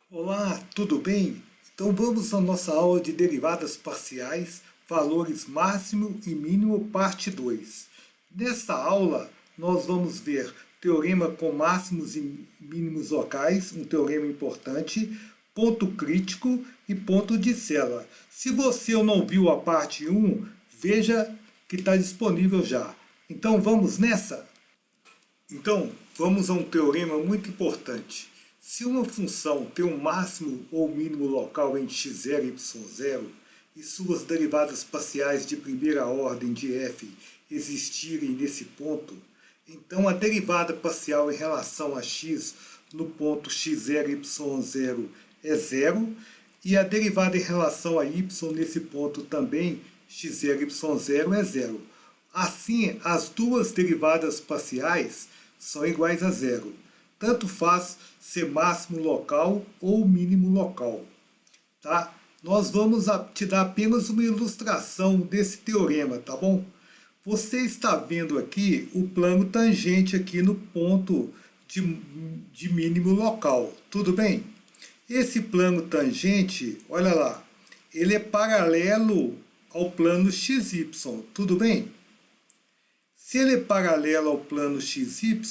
Olá, tudo bem? Então vamos à nossa aula de derivadas parciais, valores máximo e mínimo, parte 2. Nesta aula, nós vamos ver teorema com máximos e mínimos locais, um teorema importante, ponto crítico e ponto de Sela. Se você não viu a parte 1, veja que está disponível já. Então vamos nessa? Então, vamos a um teorema muito importante. Se uma função tem um máximo ou mínimo local em x0 e y0 e suas derivadas parciais de primeira ordem de f existirem nesse ponto, então a derivada parcial em relação a x no ponto x0 e y0 é zero e a derivada em relação a y nesse ponto também x0 e y0 é zero. Assim, as duas derivadas parciais são iguais a zero. Tanto faz ser máximo local ou mínimo local. Tá? Nós vamos te dar apenas uma ilustração desse teorema, tá bom? Você está vendo aqui o plano tangente aqui no ponto de mínimo local, tudo bem? Esse plano tangente, olha lá, ele é paralelo ao plano XY, tudo bem? Se ele é paralelo ao plano XY,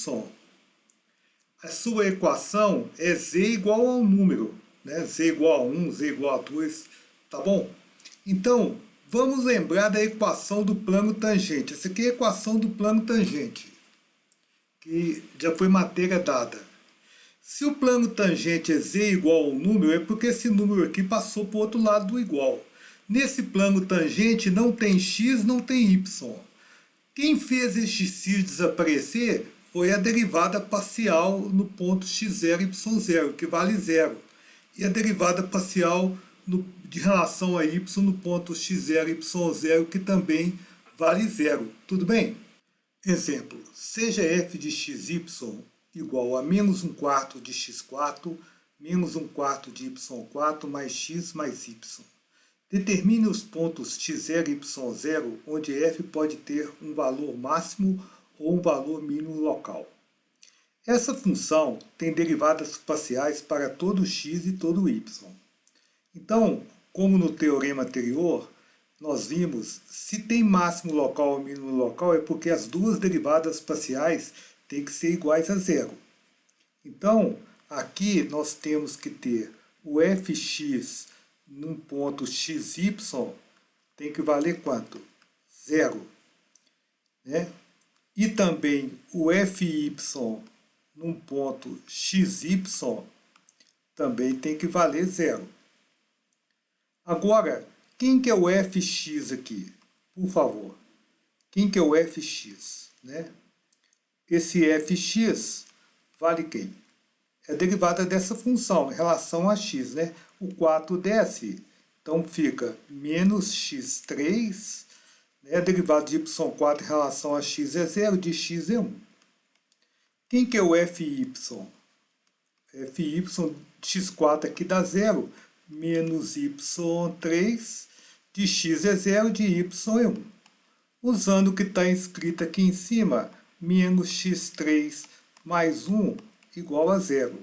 a sua equação é z igual a um número, né? Z igual a 1, z igual a 2, tá bom? Então, vamos lembrar da equação do plano tangente. Essa aqui é a equação do plano tangente, que já foi matéria dada. Se o plano tangente é z igual a um número, é porque esse número aqui passou para o outro lado do igual. Nesse plano tangente não tem x, não tem y. Quem fez este x desaparecer foi a derivada parcial no ponto x0 e y0, que vale zero. E a derivada parcial de relação a y no ponto x0 e y0, que também vale zero. Tudo bem? Exemplo, seja f de xy igual a menos 1/4 de x4, menos 1/4 de y4, mais x mais y. Determine os pontos x0 e y0, onde f pode ter um valor máximo ou um valor mínimo local. Essa função tem derivadas parciais para todo x e todo y. Então, como no teorema anterior, nós vimos, se tem máximo local ou mínimo local, é porque as duas derivadas parciais têm que ser iguais a zero. Então, aqui nós temos que ter o fx num ponto xy tem que valer quanto? Zero. Né? E também o fy num ponto xy também tem que valer zero. Agora, quem que é o fx aqui? Por favor. Quem que é o fx? Né? Esse fx vale quem? É a derivada dessa função em relação a x, né? O 4 desce, então fica menos x3, né? A derivada de y4 em relação a x é zero, de x é 1. Quem que é o fy? Fy de x4 aqui dá zero, menos y3, de x é zero, de y é 1. Usando o que está escrito aqui em cima, menos x3 mais 1 igual a zero.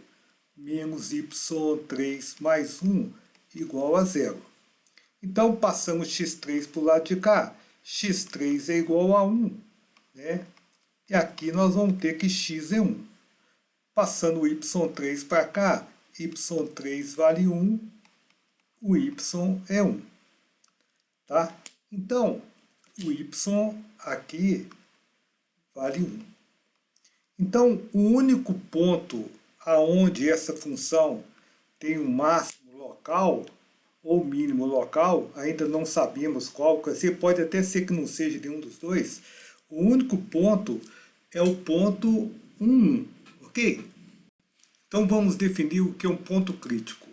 Menos y3 mais 1 igual a zero. Então, passamos x3 para o lado de cá. x3 é igual a 1. Né? E aqui nós vamos ter que x é 1. Passando o y3 para cá, y3 vale 1, o y é 1. Tá? Então, o y aqui vale 1. Então, o único ponto aonde essa função tem um máximo local ou mínimo local, ainda não sabemos qual, pode até ser que não seja nenhum dos dois, o único ponto é o ponto 1, ok? Então vamos definir o que é um ponto crítico.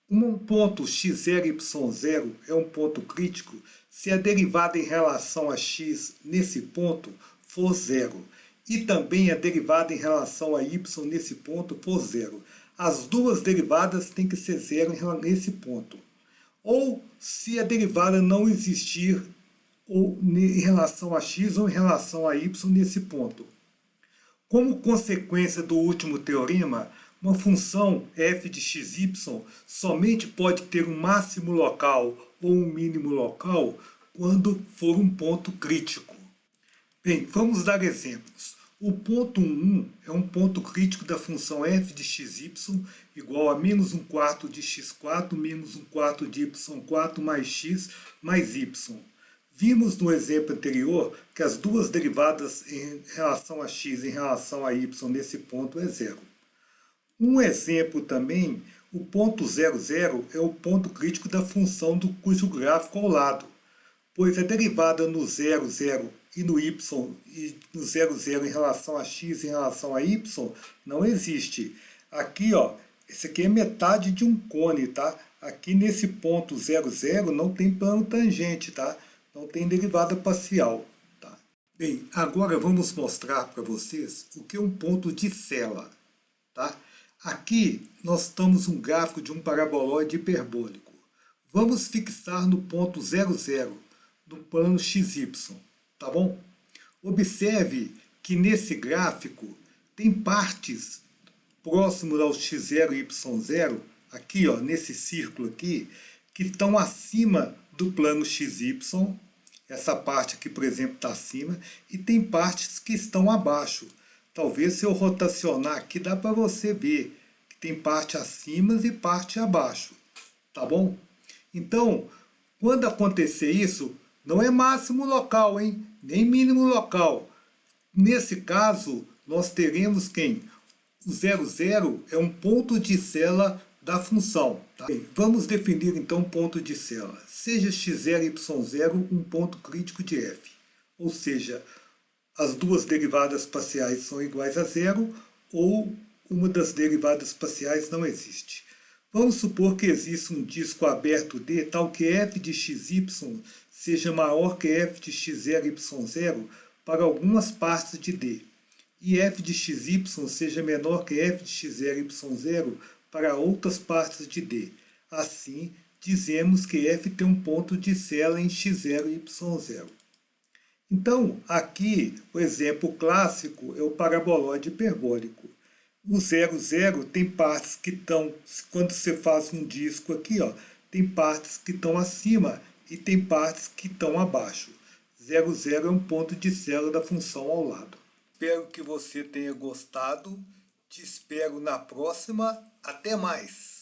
Um ponto x0 e y0 é um ponto crítico se a derivada em relação a x nesse ponto for zero. E também a derivada em relação a y nesse ponto for zero. As duas derivadas têm que ser zero nesse ponto. Ou se a derivada não existir ou em relação a x ou em relação a y nesse ponto. Como consequência do último teorema, uma função f de xy somente pode ter um máximo local ou um mínimo local quando for um ponto crítico. Bem, vamos dar exemplos. O ponto 1 é um ponto crítico da função f de xy igual a menos 1/4 de x4 menos 1/4 de y4 mais x mais y. Vimos no exemplo anterior que as duas derivadas em relação a x e em relação a y nesse ponto é zero. Um exemplo também, o ponto 0,0 é o ponto crítico da função cujo gráfico ao lado, pois a derivada no 0,0 e no y e no 0,0 em relação a x e em relação a y não existe. Aqui, ó, esse aqui é metade de um cone, tá? Aqui nesse ponto 0,0 não tem plano tangente, tá? Não tem derivada parcial, tá? Bem, agora vamos mostrar para vocês o que é um ponto de sela, tá? Aqui nós temos um gráfico de um paraboloide hiperbólico. Vamos fixar no ponto 0,0, no plano XY, tá bom? Observe que nesse gráfico tem partes próximas ao x0 e y0, aqui ó, nesse círculo aqui, que estão acima do plano XY, essa parte aqui, por exemplo, está acima, e tem partes que estão abaixo. Talvez se eu rotacionar aqui, dá para você ver que tem parte acima e parte abaixo, tá bom? Então, quando acontecer isso, não é máximo local, hein? Nem mínimo local. Nesse caso, nós teremos quem? O 0,0 é um ponto de sela da função. Tá? Bem, vamos definir então ponto de sela. Seja x0 e y0 um ponto crítico de f. Ou seja, as duas derivadas parciais são iguais a zero ou uma das derivadas parciais não existe. Vamos supor que existe um disco aberto D tal que f de xy seja maior que f de x0 e y0 para algumas partes de D, e f de xy seja menor que f de x0 e y0 para outras partes de D. Assim, dizemos que f tem um ponto de sela em x0 e y0. Então, aqui, o exemplo clássico é o paraboloide hiperbólico. O 0,0 tem partes que estão, quando você faz um disco aqui, ó, tem partes que estão acima e tem partes que estão abaixo. 0,0 é um ponto de sela da função ao lado. Espero que você tenha gostado. Te espero na próxima. Até mais!